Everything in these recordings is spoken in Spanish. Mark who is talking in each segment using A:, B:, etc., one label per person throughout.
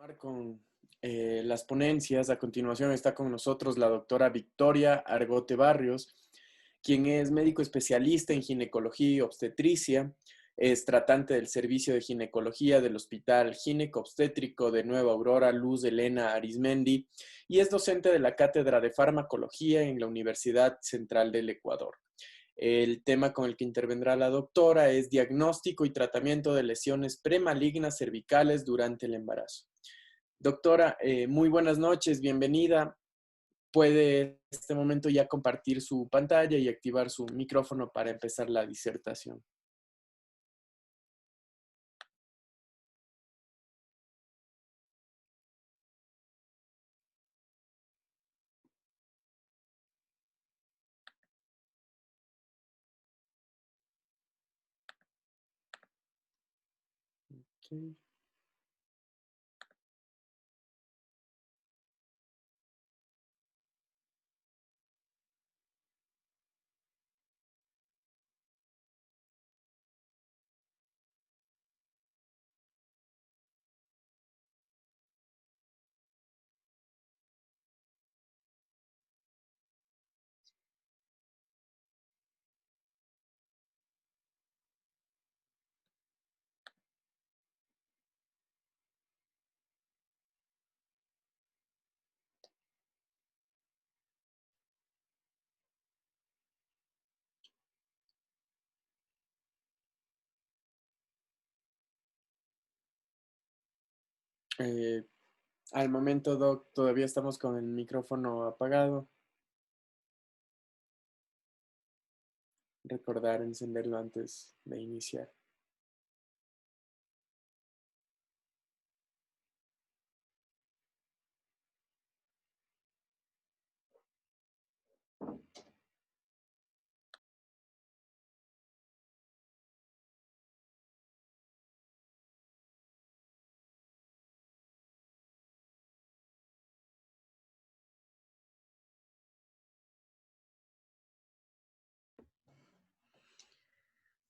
A: Continuar con las ponencias. A continuación está con nosotros la doctora Victoria Argote Barrios, quien es médico especialista en ginecología y obstetricia, es tratante del servicio de ginecología del Hospital Gineco-Obstétrico de Nueva Aurora Luz Helena Arizmendi y es docente de la Cátedra de Farmacología en la Universidad Central del Ecuador. El tema con el que intervendrá la doctora es diagnóstico y tratamiento de lesiones premalignas cervicales durante el embarazo. Doctora, muy buenas noches, bienvenida. Puede en este momento ya compartir su pantalla y activar su micrófono para empezar la disertación. Okay. Eh, Al momento, Doc, todavía estamos con el micrófono apagado. Recordar encenderlo antes de iniciar.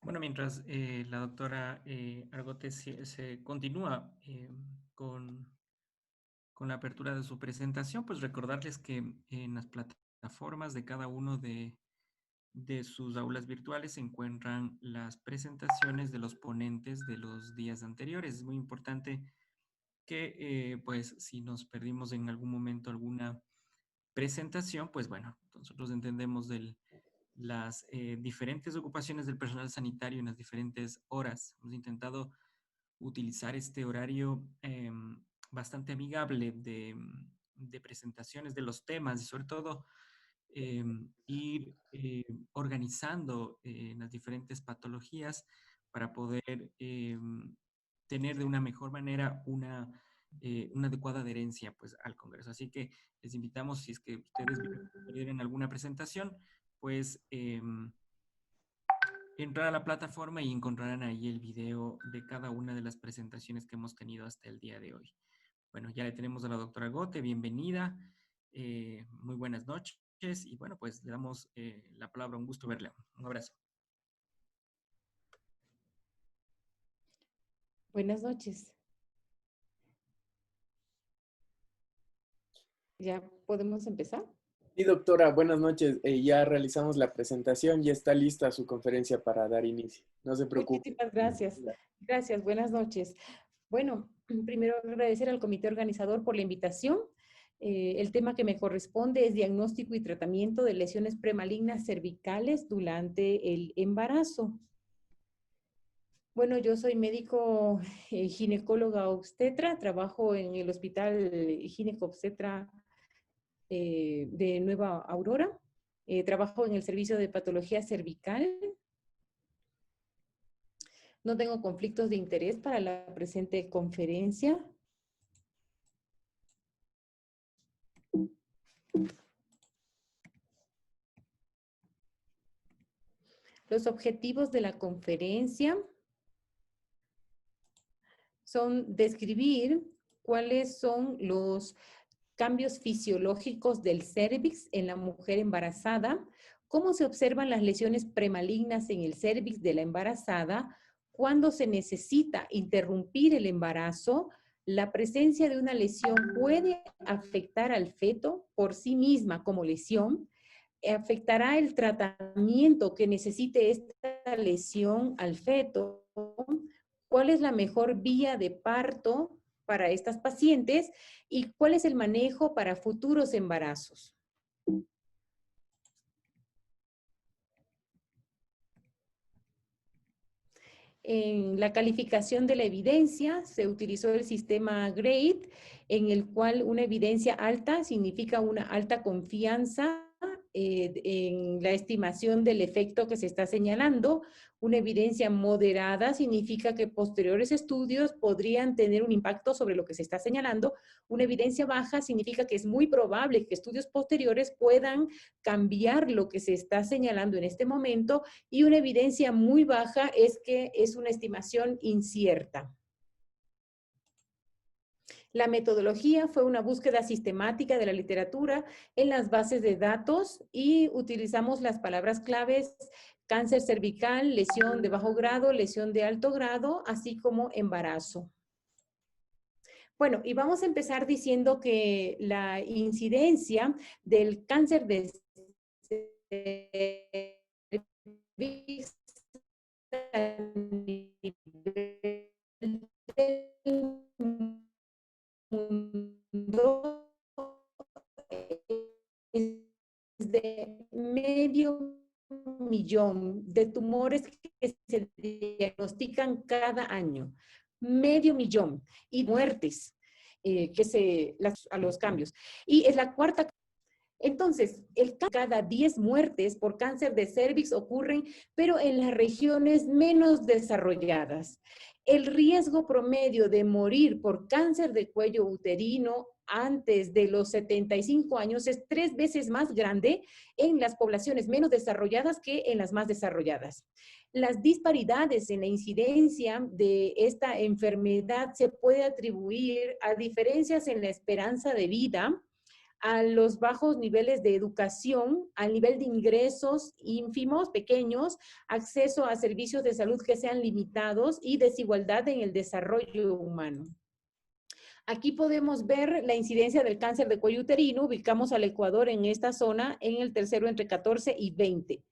B: Bueno, mientras la doctora Argote se continúa con la apertura de su presentación, pues recordarles que en las plataformas de cada uno de sus aulas virtuales se encuentran las presentaciones de los ponentes de los días anteriores. Es muy importante que, pues, si nos perdimos en algún momento alguna presentación, pues bueno, nosotros entendemos las diferentes ocupaciones del personal sanitario en las diferentes horas. Hemos intentado utilizar este horario bastante amigable de presentaciones de los temas y sobre todo ir organizando las diferentes patologías para poder tener de una mejor manera una adecuada adherencia pues, al Congreso. Así que les invitamos, si es que ustedes perdieron alguna presentación, pues entrar a la plataforma y encontrarán ahí el video de cada una de las presentaciones que hemos tenido hasta el día de hoy. Bueno, ya le tenemos a la doctora Gote, bienvenida, muy buenas noches y bueno, pues le damos la palabra, un gusto verle. Un abrazo.
C: Buenas noches. ¿Ya podemos empezar?
A: Sí, doctora, buenas noches. Ya realizamos la presentación, ya está lista su conferencia para dar inicio. No se preocupe.
C: Muchísimas gracias. Gracias, buenas noches. Bueno, primero agradecer al comité organizador por la invitación. El tema que me corresponde es diagnóstico y tratamiento de lesiones premalignas cervicales durante el embarazo. Bueno, yo soy médico ginecóloga obstetra, trabajo en el Hospital Gineco-Obstetra de Nueva Aurora. Trabajo en el servicio de patología cervical. No tengo conflictos de interés para la presente conferencia. Los objetivos de la conferencia son describir cuáles son los cambios fisiológicos del cérvix en la mujer embarazada, cómo se observan las lesiones premalignas en el cérvix de la embarazada, cuándo se necesita interrumpir el embarazo, la presencia de una lesión puede afectar al feto por sí misma como lesión, afectará el tratamiento que necesite esta lesión al feto, cuál es la mejor vía de parto para estas pacientes y cuál es el manejo para futuros embarazos. En la calificación de la evidencia se utilizó el sistema GRADE, en el cual una evidencia alta significa una alta confianza en la estimación del efecto que se está señalando. Una evidencia moderada significa que posteriores estudios podrían tener un impacto sobre lo que se está señalando. Una evidencia baja significa que es muy probable que estudios posteriores puedan cambiar lo que se está señalando en este momento, y una evidencia muy baja es que es una estimación incierta. La metodología fue una búsqueda sistemática de la literatura en las bases de datos y utilizamos las palabras claves cáncer cervical, lesión de bajo grado, lesión de alto grado, así como embarazo. Bueno, y vamos a empezar diciendo que la incidencia del cáncer de cervix a nivel del mundo es de 500.000 de tumores que se diagnostican cada año. 500.000 y muertes a los cambios. Y es la cuarta. Entonces, cada 10 muertes por cáncer de cervix ocurren, pero en las regiones menos desarrolladas. El riesgo promedio de morir por cáncer de cuello uterino antes de los 75 años es 3 veces más grande en las poblaciones menos desarrolladas que en las más desarrolladas. Las disparidades en la incidencia de esta enfermedad se puede atribuir a diferencias en la esperanza de vida, a los bajos niveles de educación, al nivel de ingresos ínfimos, pequeños, acceso a servicios de salud que sean limitados y desigualdad en el desarrollo humano. Aquí podemos ver la incidencia del cáncer de cuello uterino. Ubicamos al Ecuador en esta zona, en el tercero entre 14 y 20.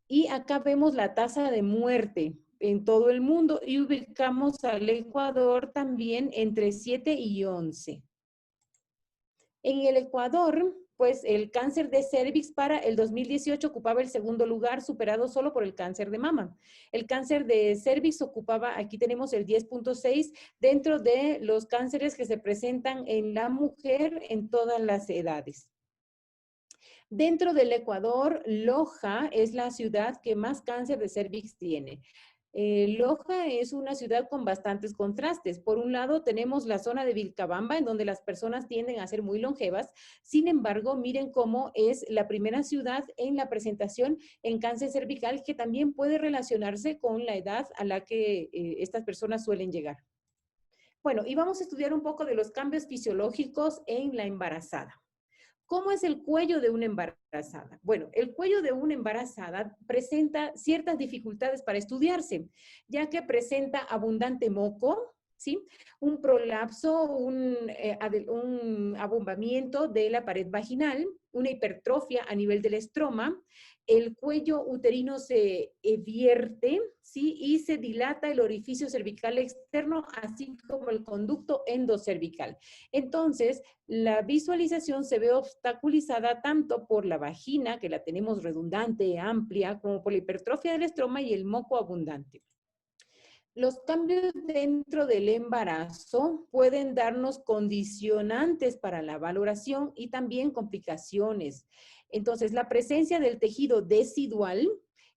C: Y acá vemos la tasa de muerte en todo el mundo y ubicamos al Ecuador también entre 7 y 11. En el Ecuador, pues el cáncer de cervix para el 2018 ocupaba el segundo lugar, superado solo por el cáncer de mama. El cáncer de cervix ocupaba, aquí tenemos el 10.6 dentro de los cánceres que se presentan en la mujer en todas las edades. Dentro del Ecuador, Loja es la ciudad que más cáncer de cervix tiene. Loja es una ciudad con bastantes contrastes. Por un lado, tenemos la zona de Vilcabamba, en donde las personas tienden a ser muy longevas. Sin embargo, miren cómo es la primera ciudad en la presentación en cáncer cervical, que también puede relacionarse con la edad a la que estas personas suelen llegar. Bueno, y vamos a estudiar un poco de los cambios fisiológicos en la embarazada. ¿Cómo es el cuello de una embarazada? Bueno, el cuello de una embarazada presenta ciertas dificultades para estudiarse, ya que presenta abundante moco, ¿sí? Un prolapso, un abombamiento de la pared vaginal, una hipertrofia a nivel del estroma, el cuello uterino se vierte, ¿sí? Y se dilata el orificio cervical externo, así como el conducto endocervical. Entonces, la visualización se ve obstaculizada tanto por la vagina, que la tenemos redundante, amplia, como por la hipertrofia del estroma y el moco abundante. Los cambios dentro del embarazo pueden darnos condicionantes para la valoración y también complicaciones. Entonces, la presencia del tejido decidual,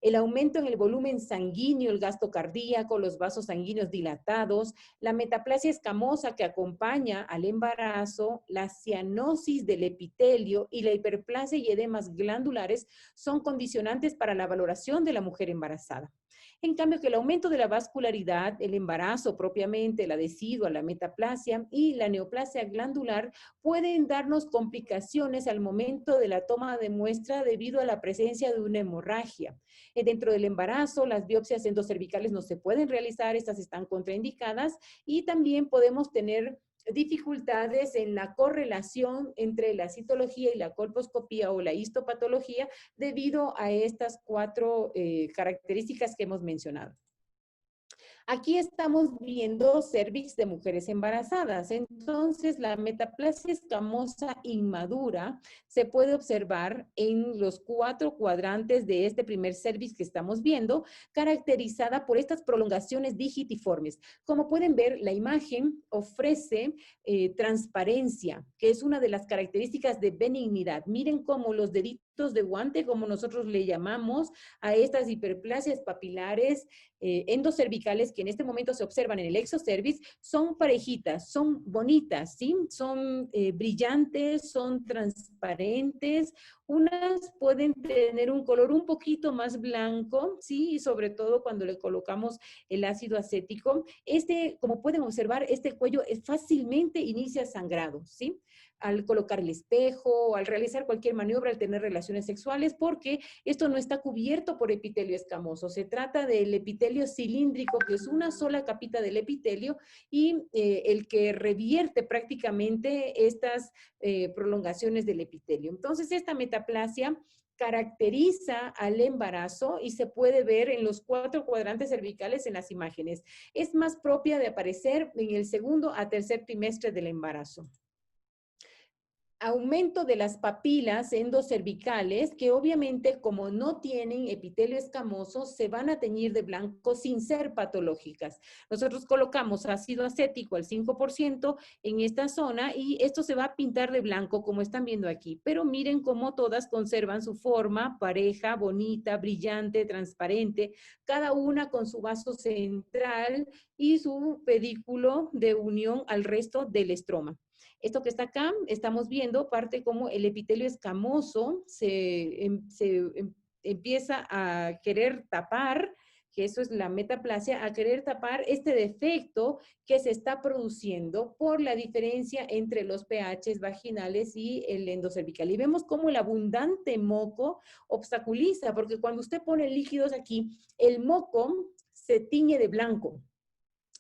C: el aumento en el volumen sanguíneo, el gasto cardíaco, los vasos sanguíneos dilatados, la metaplasia escamosa que acompaña al embarazo, la cianosis del epitelio y la hiperplasia y edemas glandulares son condicionantes para la valoración de la mujer embarazada. En cambio, que el aumento de la vascularidad, el embarazo propiamente, la decidua, la metaplasia y la neoplasia glandular pueden darnos complicaciones al momento de la toma de muestra debido a la presencia de una hemorragia. Dentro del embarazo, las biopsias endocervicales no se pueden realizar, estas están contraindicadas y también podemos tener dificultades en la correlación entre la citología y la colposcopía o la histopatología debido a estas cuatro características que hemos mencionado. Aquí estamos viendo cervix de mujeres embarazadas. Entonces, la metaplasia escamosa inmadura se puede observar en los 4 cuadrantes de este primer cervix que estamos viendo, caracterizada por estas prolongaciones digitiformes. Como pueden ver, la imagen ofrece transparencia, que es una de las características de benignidad. Miren cómo los deditos de guante, como nosotros le llamamos a estas hiperplasias papilares endocervicales que en este momento se observan en el exocervix, son parejitas, son bonitas, ¿sí? Son brillantes, son transparentes. Unas pueden tener un color un poquito más blanco, ¿sí? Y sobre todo cuando le colocamos el ácido acético. Como pueden observar, este cuello fácilmente inicia sangrado, ¿sí? Al colocar el espejo, al realizar cualquier maniobra, al tener relaciones sexuales, porque esto no está cubierto por epitelio escamoso. Se trata del epitelio cilíndrico, que es una sola capita del epitelio y el que revierte prácticamente estas prolongaciones del epitelio. Entonces, esta metaplasia caracteriza al embarazo y se puede ver en los 4 cuadrantes cervicales en las imágenes. Es más propia de aparecer en el segundo a tercer trimestre del embarazo. Aumento de las papilas endocervicales, que obviamente como no tienen epitelio escamoso, se van a teñir de blanco sin ser patológicas. Nosotros colocamos ácido acético al 5% en esta zona y esto se va a pintar de blanco como están viendo aquí. Pero miren cómo todas conservan su forma pareja, bonita, brillante, transparente, cada una con su vaso central y su pedículo de unión al resto del estroma. Esto que está acá, estamos viendo parte como el epitelio escamoso empieza a querer tapar, que eso es la metaplasia, a querer tapar este defecto que se está produciendo por la diferencia entre los pHs vaginales y el endocervical. Y vemos cómo el abundante moco obstaculiza, porque cuando usted pone líquidos aquí, el moco se tiñe de blanco.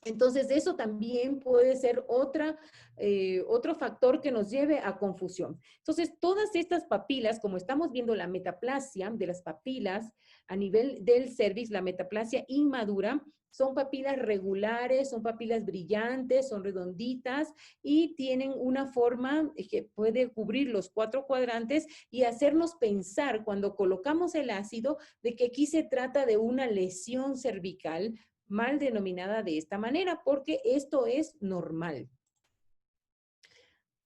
C: Entonces, eso también puede ser otro factor que nos lleve a confusión. Entonces, todas estas papilas, como estamos viendo la metaplasia de las papilas a nivel del cervix, la metaplasia inmadura, son papilas regulares, son papilas brillantes, son redonditas y tienen una forma que puede cubrir los 4 cuadrantes y hacernos pensar cuando colocamos el ácido de que aquí se trata de una lesión cervical mal denominada de esta manera, porque esto es normal.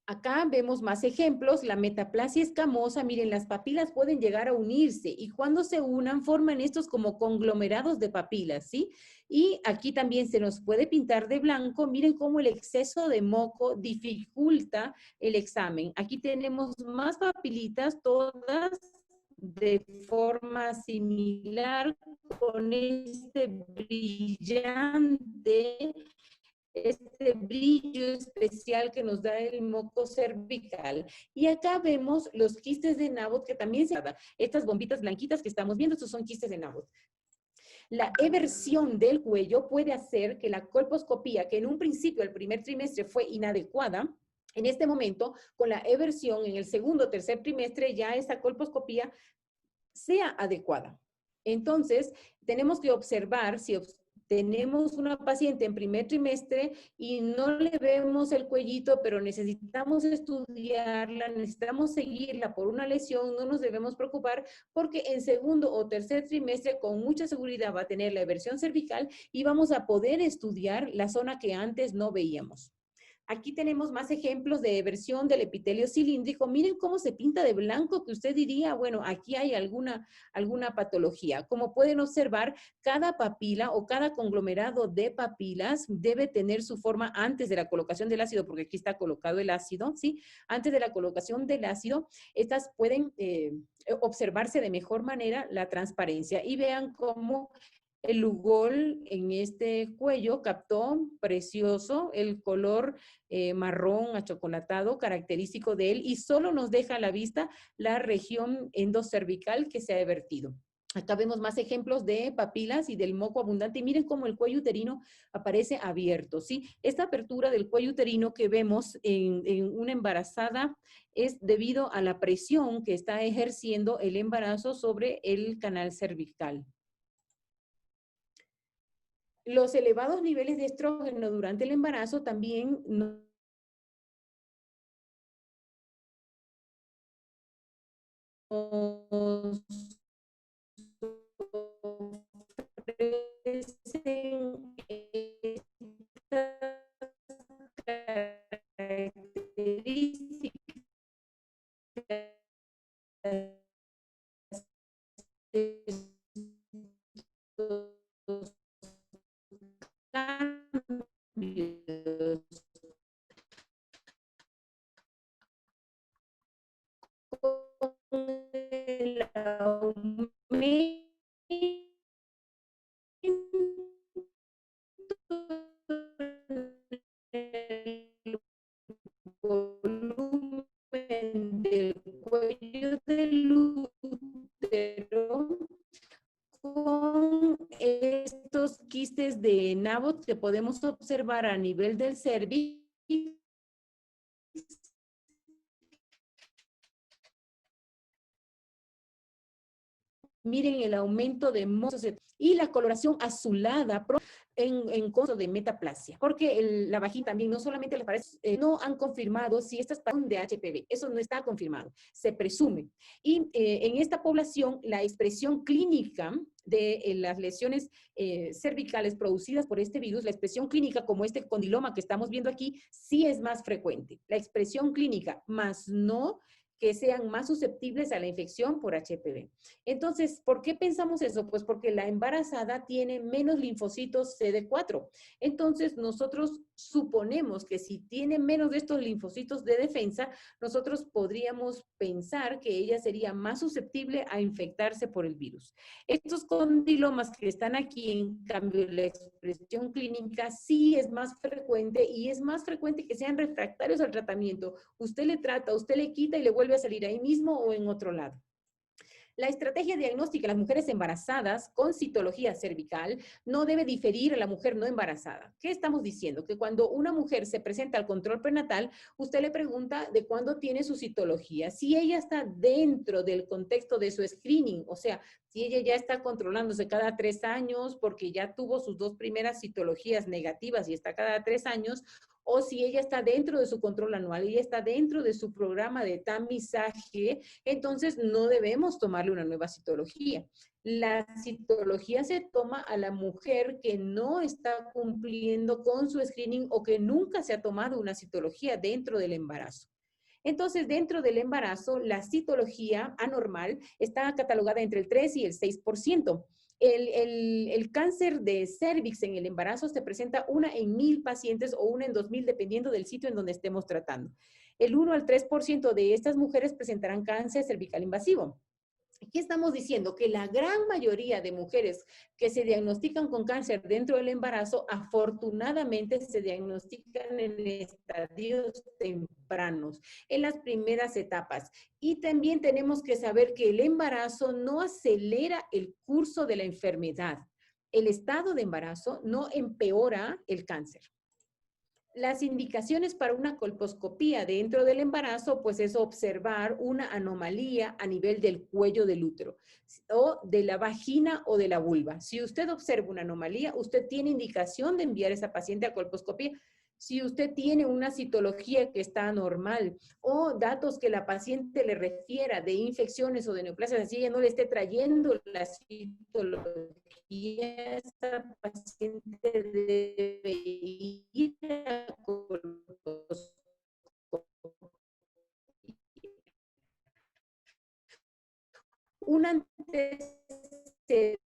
C: Acá vemos más ejemplos. La metaplasia escamosa, miren, las papilas pueden llegar a unirse y cuando se unan forman estos como conglomerados de papilas, ¿sí? Y aquí también se nos puede pintar de blanco. Miren cómo el exceso de moco dificulta el examen. Aquí tenemos más papilitas, todas de forma similar, con este este brillo especial que nos da el moco cervical. Y acá vemos los quistes de Nabot que también estas bombitas blanquitas que estamos viendo, estos son quistes de Nabot. La eversión del cuello puede hacer que la colposcopía, que en un principio, el primer trimestre, fue inadecuada, en este momento, con la eversión en el segundo o tercer trimestre, ya esta colposcopía sea adecuada. Entonces, tenemos que observar si tenemos una paciente en primer trimestre y no le vemos el cuellito, pero necesitamos estudiarla, necesitamos seguirla por una lesión, no nos debemos preocupar porque en segundo o tercer trimestre con mucha seguridad va a tener la eversión cervical y vamos a poder estudiar la zona que antes no veíamos. Aquí tenemos más ejemplos de eversión del epitelio cilíndrico. Miren cómo se pinta de blanco, que usted diría, bueno, aquí hay alguna patología. Como pueden observar, cada papila o cada conglomerado de papilas debe tener su forma antes de la colocación del ácido, porque aquí está colocado el ácido, ¿sí? Antes de la colocación del ácido, estas pueden observarse de mejor manera la transparencia. Y vean cómo El Lugol en este cuello captó precioso el color marrón achocolatado característico de él y solo nos deja a la vista la región endocervical que se ha vertido. Acá vemos más ejemplos de papilas y del moco abundante. Y miren cómo el cuello uterino aparece abierto, ¿sí? Esta apertura del cuello uterino que vemos en una embarazada es debido a la presión que está ejerciendo el embarazo sobre el canal cervical. Los elevados niveles de estrógeno durante el embarazo también nos ofrecen estas características de estos cambios con el aumento del volumen del cuello del útero con estos quistes de Nabot que podemos observar a nivel del cervix. Miren el aumento de mozos y la coloración azulada en caso de metaplasia, porque la vagina también no solamente les parece, no han confirmado si estas son de HPV, eso no está confirmado, se presume. Y en esta población, la expresión clínica de las lesiones cervicales producidas por este virus, la expresión clínica como este condiloma que estamos viendo aquí, sí es más frecuente. La expresión clínica, más no que sean más susceptibles a la infección por HPV. Entonces, ¿por qué pensamos eso? Pues porque la embarazada tiene menos linfocitos CD4. Entonces, nosotros suponemos que si tiene menos de estos linfocitos de defensa, nosotros podríamos pensar que ella sería más susceptible a infectarse por el virus. Estos condilomas que están aquí, en cambio, la expresión clínica sí es más frecuente y es más frecuente que sean refractarios al tratamiento. Usted le trata, usted le quita y le vuelve a salir ahí mismo o en otro lado. La estrategia diagnóstica en las mujeres embarazadas con citología cervical no debe diferir a la mujer no embarazada. ¿Qué estamos diciendo? Que cuando una mujer se presenta al control prenatal, usted le pregunta de cuándo tiene su citología. Si ella está dentro del contexto de su screening, o sea, si ella ya está controlándose cada 3 años porque ya tuvo sus 2 primeras citologías negativas y está cada 3 años, o si ella está dentro de su control anual, ella está dentro de su programa de tamizaje, entonces no debemos tomarle una nueva citología. La citología se toma a la mujer que no está cumpliendo con su screening o que nunca se ha tomado una citología dentro del embarazo. Entonces, dentro del embarazo, la citología anormal está catalogada entre el 3 y el 6%. El cáncer de cervix en el embarazo se presenta una en 1000 pacientes o una en 2000, dependiendo del sitio en donde estemos tratando. El 1 al 3% de estas mujeres presentarán cáncer cervical invasivo. ¿Qué estamos diciendo? Que la gran mayoría de mujeres que se diagnostican con cáncer dentro del embarazo, afortunadamente se diagnostican en estadios tempranos, en las primeras etapas. Y también tenemos que saber que el embarazo no acelera el curso de la enfermedad. El estado de embarazo no empeora el cáncer. Las indicaciones para una colposcopía dentro del embarazo, pues es observar una anomalía a nivel del cuello del útero o de la vagina o de la vulva. Si usted observa una anomalía, usted tiene indicación de enviar a esa paciente a colposcopía. Si usted tiene una citología que está normal o datos que la paciente le refiera de infecciones o de neoplasias, así ella no le esté trayendo la citología, esta paciente debe ir a colposcopía. Un antecedente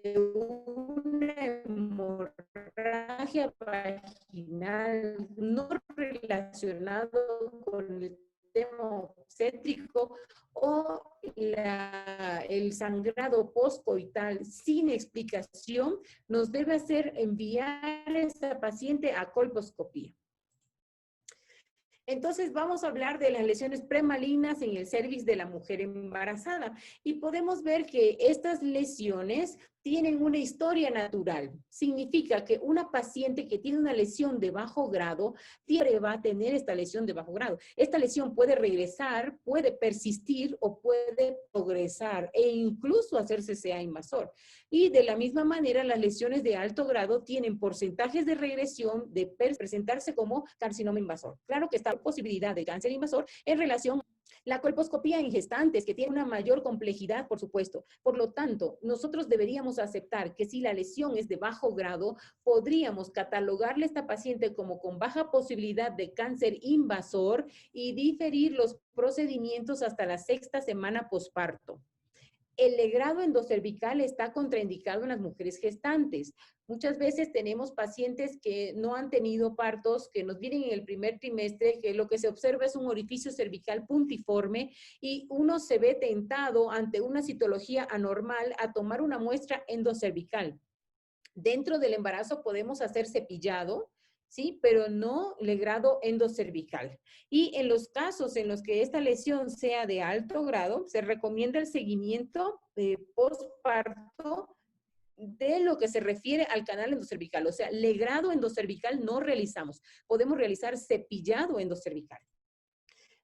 C: de una hemorragia vaginal no relacionado con el tema obstétrico o el sangrado postcoital sin explicación, nos debe hacer enviar a esta paciente a colposcopía. Entonces vamos a hablar de las lesiones premalignas en el cervix de la mujer embarazada y podemos ver que estas lesiones tienen una historia natural. Significa que una paciente que tiene una lesión de bajo grado siempre va a tener esta lesión de bajo grado. Esta lesión puede regresar, puede persistir o puede progresar e incluso hacerse CA invasor. Y de la misma manera, las lesiones de alto grado tienen porcentajes de regresión de presentarse como carcinoma invasor. Claro que está la posibilidad de cáncer invasor en relación a la colposcopía en gestantes, que tiene una mayor complejidad, por supuesto. Por lo tanto, nosotros deberíamos aceptar que si la lesión es de bajo grado, podríamos catalogarle a esta paciente como con baja posibilidad de cáncer invasor y diferir los procedimientos hasta la 6ª semana posparto. El legrado endocervical está contraindicado en las mujeres gestantes. Muchas veces tenemos pacientes que no han tenido partos, que nos vienen en el primer trimestre, que lo que se observa es un orificio cervical puntiforme y uno se ve tentado ante una citología anormal a tomar una muestra endocervical. Dentro del embarazo podemos hacer cepillado, ¿sí? Pero no legrado endocervical. Y en los casos en los que esta lesión sea de alto grado, se recomienda el seguimiento postparto de lo que se refiere al canal endocervical. O sea, legrado endocervical no realizamos. Podemos realizar cepillado endocervical.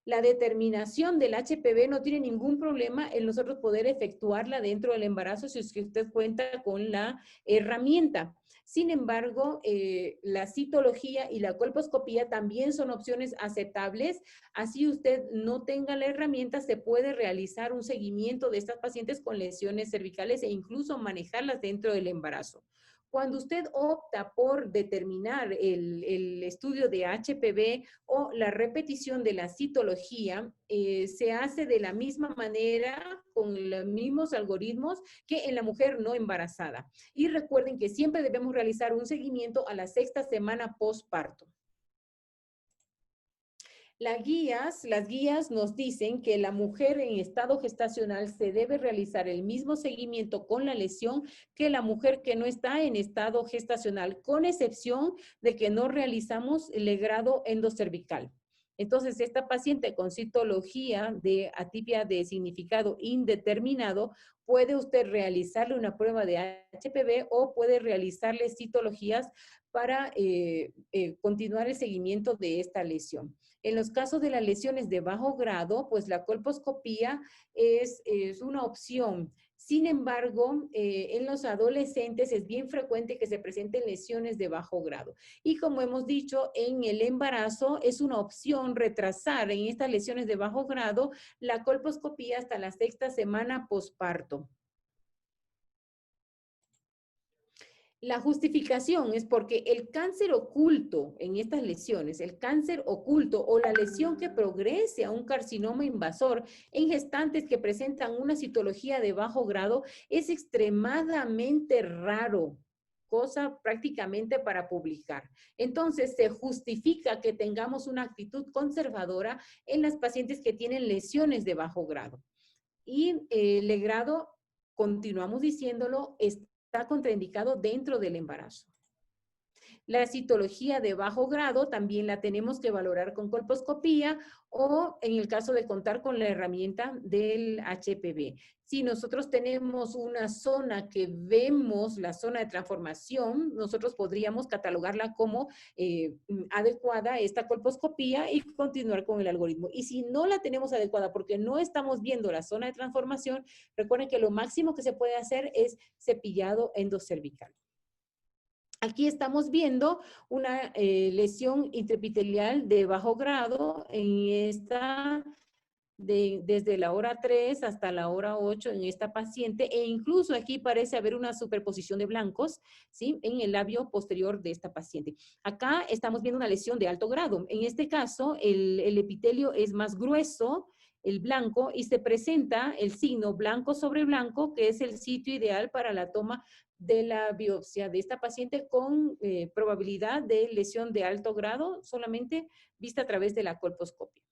C: La determinación del HPV no tiene ningún problema en nosotros poder efectuarla dentro del embarazo si usted cuenta con la herramienta. Sin embargo, la citología y la colposcopía también son opciones aceptables. Así usted no tenga la herramienta, se puede realizar un seguimiento de estas pacientes con lesiones cervicales e incluso manejarlas dentro del embarazo. Cuando usted opta por determinar el estudio de HPV o la repetición de la citología, se hace de la misma manera, con los mismos algoritmos que en la mujer no embarazada. Y recuerden que siempre debemos realizar un seguimiento a la 6ª semana postparto. Las guías nos dicen que la mujer en estado gestacional se debe realizar el mismo seguimiento con la lesión que la mujer que no está en estado gestacional, con excepción de que no realizamos el legrado endocervical. Entonces, esta paciente con citología de atipia de significado indeterminado, puede usted realizarle una prueba de HPV o puede realizarle citologías para continuar el seguimiento de esta lesión. En los casos de las lesiones de bajo grado, pues la colposcopía es una opción. Sin embargo, en los adolescentes es bien frecuente que se presenten lesiones de bajo grado. Y como hemos dicho, en el embarazo es una opción retrasar en estas lesiones de bajo grado la colposcopía hasta la 6ª semana posparto. La justificación es porque el cáncer oculto en estas lesiones, el cáncer oculto o la lesión que progrese a un carcinoma invasor en gestantes que presentan una citología de bajo grado es extremadamente raro, cosa prácticamente para publicar. Entonces, se justifica que tengamos una actitud conservadora en las pacientes que tienen lesiones de bajo grado. Y el legrado, continuamos diciéndolo, está contraindicado dentro del embarazo. La citología de bajo grado también la tenemos que valorar con colposcopía o en el caso de contar con la herramienta del HPV. Si nosotros tenemos una zona que vemos, la zona de transformación, nosotros podríamos catalogarla como adecuada esta colposcopía y continuar con el algoritmo. Y si no la tenemos adecuada porque no estamos viendo la zona de transformación, recuerden que lo máximo que se puede hacer es cepillado endocervical. Aquí estamos viendo una lesión intraepitelial de bajo grado en esta, desde la hora 3 hasta la hora 8 en esta paciente, e incluso aquí parece haber una superposición de blancos, ¿sí? En el labio posterior de esta paciente. Acá estamos viendo una lesión de alto grado. En este caso, el epitelio es más grueso, el blanco, y se presenta el signo blanco sobre blanco, que es el sitio ideal para la toma de la biopsia de esta paciente con probabilidad de lesión de alto grado, solamente vista a través de la colposcopia.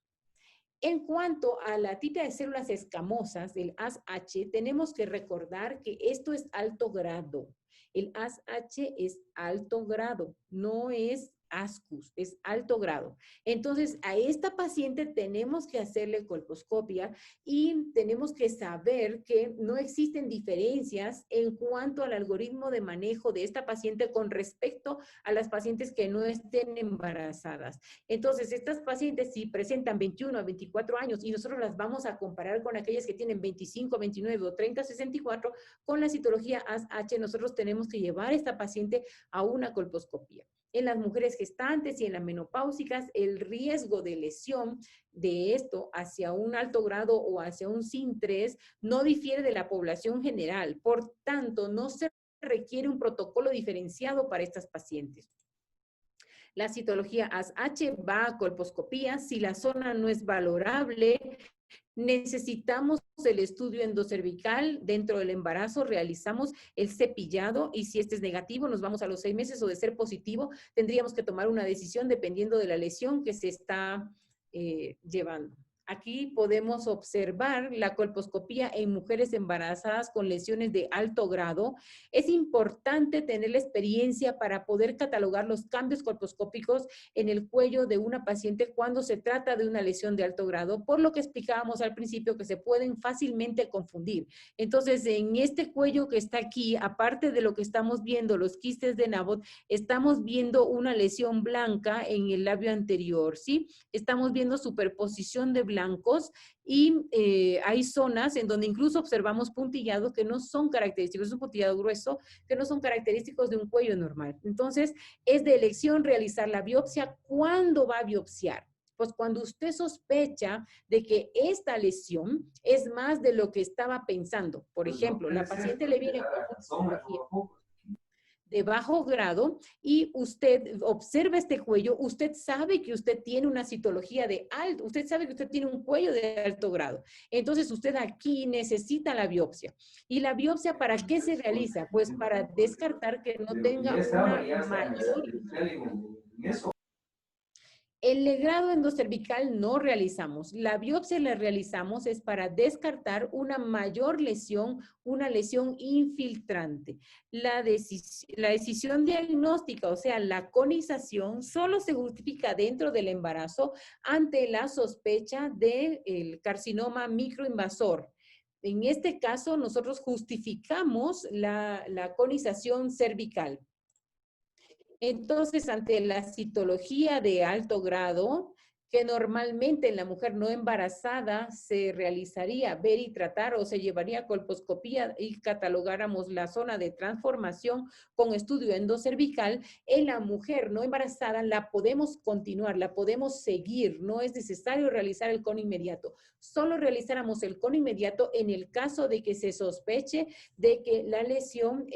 C: En cuanto a la tipia de células escamosas, el ASH, tenemos que recordar que esto es alto grado. El ASH es alto grado, no es ASCUS, es alto grado. Entonces, a esta paciente tenemos que hacerle colposcopia y tenemos que saber que no existen diferencias en cuanto al algoritmo de manejo de esta paciente con respecto a las pacientes que no estén embarazadas. Entonces, estas pacientes si presentan 21 a 24 años y nosotros las vamos a comparar con aquellas que tienen 25, 29 o 30, 64, con la citología ASH nosotros tenemos que llevar a esta paciente a una colposcopía. En las mujeres gestantes y en las menopáusicas, el riesgo de lesión de esto hacia un alto grado o hacia un SIN3 no difiere de la población general. Por tanto, no se requiere un protocolo diferenciado para estas pacientes. La citología ASH va a colposcopía. Si la zona no es valorable, necesitamos el estudio endocervical. Dentro del embarazo realizamos el cepillado y si este es negativo nos vamos a los 6 meses o de ser positivo tendríamos que tomar una decisión dependiendo de la lesión que se está llevando. Aquí podemos observar la colposcopía en mujeres embarazadas con lesiones de alto grado. Es importante tener la experiencia para poder catalogar los cambios colposcópicos en el cuello de una paciente cuando se trata de una lesión de alto grado, por lo que explicábamos al principio que se pueden fácilmente confundir. Entonces, en este cuello que está aquí, aparte de lo que estamos viendo, los quistes de Nabot, estamos viendo una lesión blanca en el labio anterior, ¿sí? Estamos viendo superposición de blancos y hay zonas en donde incluso observamos puntillados que no son característicos, es un puntillado grueso que no son característicos de un cuello normal. Entonces, es de elección realizar la biopsia. ¿Cuándo va a biopsiar? Pues cuando usted sospecha de que esta lesión es más de lo que estaba pensando. Por ejemplo, la paciente le viene con una de bajo grado y usted observa este cuello, usted sabe que usted tiene una citología de alto, usted sabe que usted tiene un cuello de alto grado. Entonces usted aquí necesita la biopsia. ¿Y la biopsia para qué se realiza? Pues para descartar que no tenga una mayor... El legrado endocervical no realizamos. La biopsia la realizamos es para descartar una mayor lesión, una lesión infiltrante. La decisión diagnóstica, o sea, la conización, solo se justifica dentro del embarazo ante la sospecha del carcinoma microinvasor. En este caso, nosotros justificamos la conización cervical. Entonces, ante la citología de alto grado, que normalmente en la mujer no embarazada se realizaría ver y tratar o se llevaría colposcopía y catalogáramos la zona de transformación con estudio endocervical, en la mujer no embarazada la podemos continuar, la podemos seguir, no es necesario realizar el cono inmediato. Solo realizáramos el cono inmediato en el caso de que se sospeche de que la lesión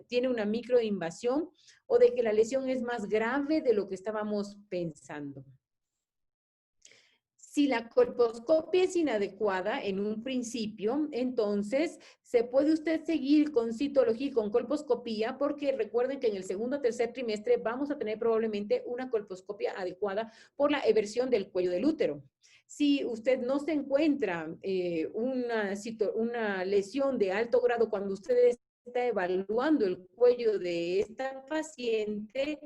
C: tiene una microinvasión o de que la lesión es más grave de lo que estábamos pensando. Si la colposcopia es inadecuada en un principio, entonces se puede usted seguir con citología y con colposcopía, porque recuerden que en el segundo o tercer trimestre vamos a tener probablemente una colposcopia adecuada por la eversión del cuello del útero. Si usted no se encuentra una lesión de alto grado cuando ustedes está evaluando el cuello de esta paciente,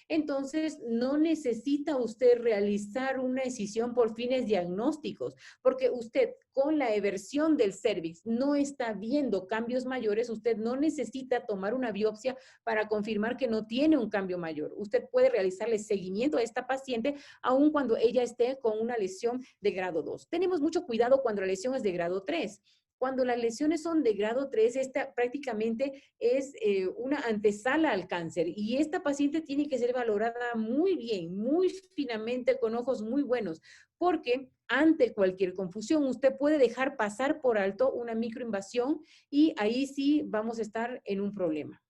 C: entonces no necesita usted realizar una excisión por fines diagnósticos, porque usted con la eversión del cervix no está viendo cambios mayores, usted no necesita tomar una biopsia para confirmar que no tiene un cambio mayor. Usted puede realizarle seguimiento a esta paciente aun cuando ella esté con una lesión de grado 2. Tenemos mucho cuidado cuando la lesión es de grado 3. Cuando las lesiones son de grado 3, esta prácticamente es una antesala al cáncer y esta paciente tiene que ser valorada muy bien, muy finamente, con ojos muy buenos, porque ante cualquier confusión usted puede dejar pasar por alto una microinvasión y ahí sí vamos a estar en un problema.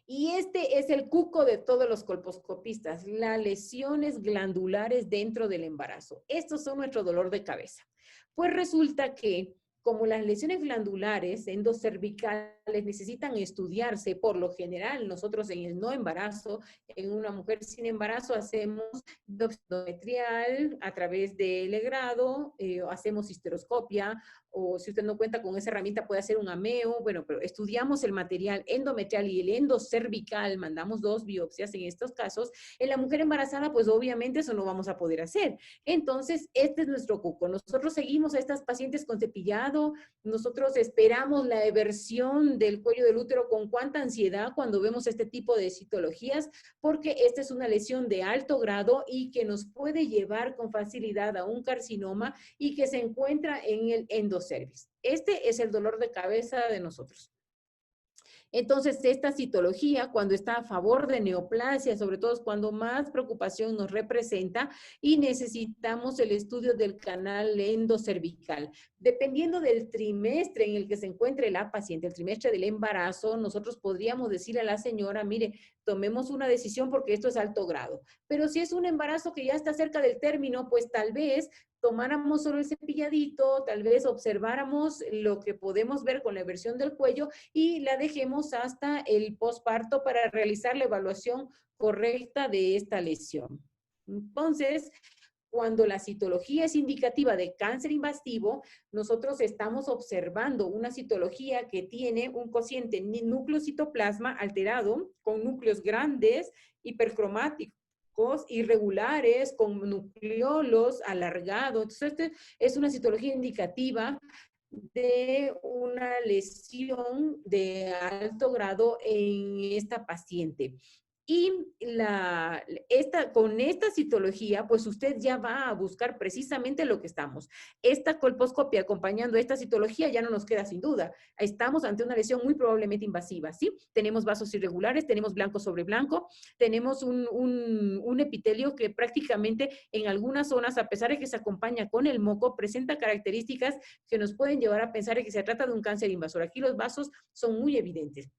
C: Y este es el cuco de todos los colposcopistas, las lesiones glandulares dentro del embarazo. Estos son nuestro dolor de cabeza. Pues resulta que como las lesiones glandulares endocervicales necesitan estudiarse, por lo general, nosotros en el no embarazo, en una mujer sin embarazo, hacemos biopsia endometrial a través de legrado, hacemos histeroscopia, o si usted no cuenta con esa herramienta puede hacer un ameo, bueno, pero estudiamos el material endometrial y el endocervical, mandamos 2 biopsias en estos casos. En la mujer embarazada, pues obviamente eso no vamos a poder hacer. Entonces, este es nuestro cuco. Nosotros seguimos a estas pacientes con cepillado, nosotros esperamos la eversión del cuello del útero con cuánta ansiedad cuando vemos este tipo de citologías, porque esta es una lesión de alto grado y que nos puede llevar con facilidad a un carcinoma y que se encuentra en el endocervix. Este es el dolor de cabeza de nosotros. Entonces, esta citología, cuando está a favor de neoplasia, sobre todo es cuando más preocupación nos representa y necesitamos el estudio del canal endocervical. Dependiendo del trimestre en el que se encuentre la paciente, el trimestre del embarazo, nosotros podríamos decirle a la señora, mire, tomemos una decisión porque esto es alto grado. Pero si es un embarazo que ya está cerca del término, pues tal vez tomáramos solo el cepilladito, tal vez observáramos lo que podemos ver con la eversión del cuello y la dejemos hasta el posparto para realizar la evaluación correcta de esta lesión. Entonces, cuando la citología es indicativa de cáncer invasivo, nosotros estamos observando una citología que tiene un cociente núcleo citoplasma alterado con núcleos grandes, hipercromáticos, irregulares, con nucleolos alargados. Entonces, esta es una citología indicativa de una lesión de alto grado en esta paciente. Y con esta citología, pues usted ya va a buscar precisamente lo que estamos. Esta colposcopia acompañando esta citología ya no nos queda sin duda. Estamos ante una lesión muy probablemente invasiva, ¿sí? Tenemos vasos irregulares, tenemos blanco sobre blanco, tenemos un epitelio que prácticamente en algunas zonas, a pesar de que se acompaña con el moco, presenta características que nos pueden llevar a pensar que se trata de un cáncer invasor. Aquí los vasos son muy evidentes.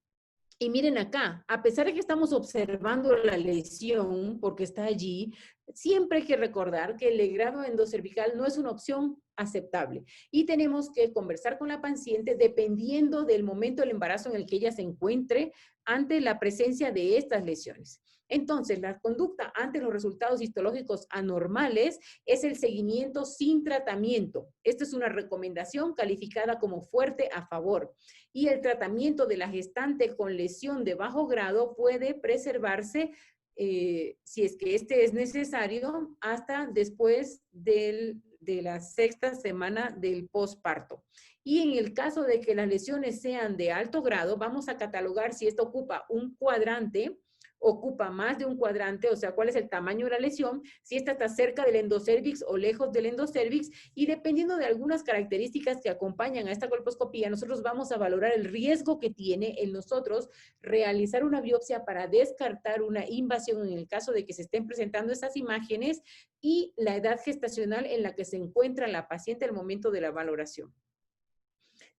C: Y miren acá, a pesar de que estamos observando la lesión, porque está allí, siempre hay que recordar que el legrado endocervical no es una opción aceptable. Y tenemos que conversar con la paciente dependiendo del momento del embarazo en el que ella se encuentre ante la presencia de estas lesiones. Entonces, la conducta ante los resultados histológicos anormales es el seguimiento sin tratamiento. Esta es una recomendación calificada como fuerte a favor. Y el tratamiento de la gestante con lesión de bajo grado puede preservarse, si es que este es necesario, hasta después de la 6ª semana del posparto. Y en el caso de que las lesiones sean de alto grado, vamos a catalogar si esto ocupa un cuadrante, ocupa más de un cuadrante, o sea, cuál es el tamaño de la lesión, si esta está cerca del endocervix o lejos del endocervix, y dependiendo de algunas características que acompañan a esta colposcopía, nosotros vamos a valorar el riesgo que tiene en nosotros realizar una biopsia para descartar una invasión en el caso de que se estén presentando estas imágenes y la edad gestacional en la que se encuentra la paciente al momento de la valoración.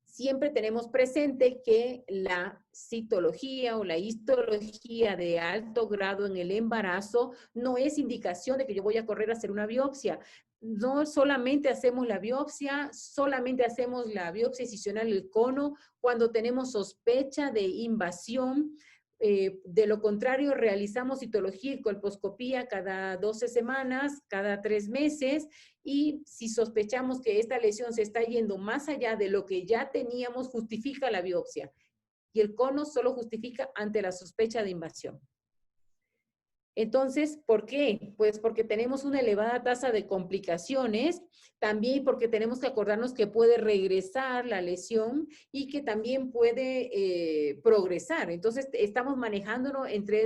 C: Siempre tenemos presente que la citología o la histología de alto grado en el embarazo no es indicación de que yo voy a correr a hacer una biopsia. No solamente hacemos la biopsia excisional del cono cuando tenemos sospecha de invasión. De lo contrario, realizamos citología y colposcopía cada 12 semanas, cada 3 meses, y si sospechamos que esta lesión se está yendo más allá de lo que ya teníamos, justifica la biopsia. Y el cono solo justifica ante la sospecha de invasión. Entonces, ¿por qué? Pues porque tenemos una elevada tasa de complicaciones, también porque tenemos que acordarnos que puede regresar la lesión y que también puede progresar. Entonces, estamos manejándonos entre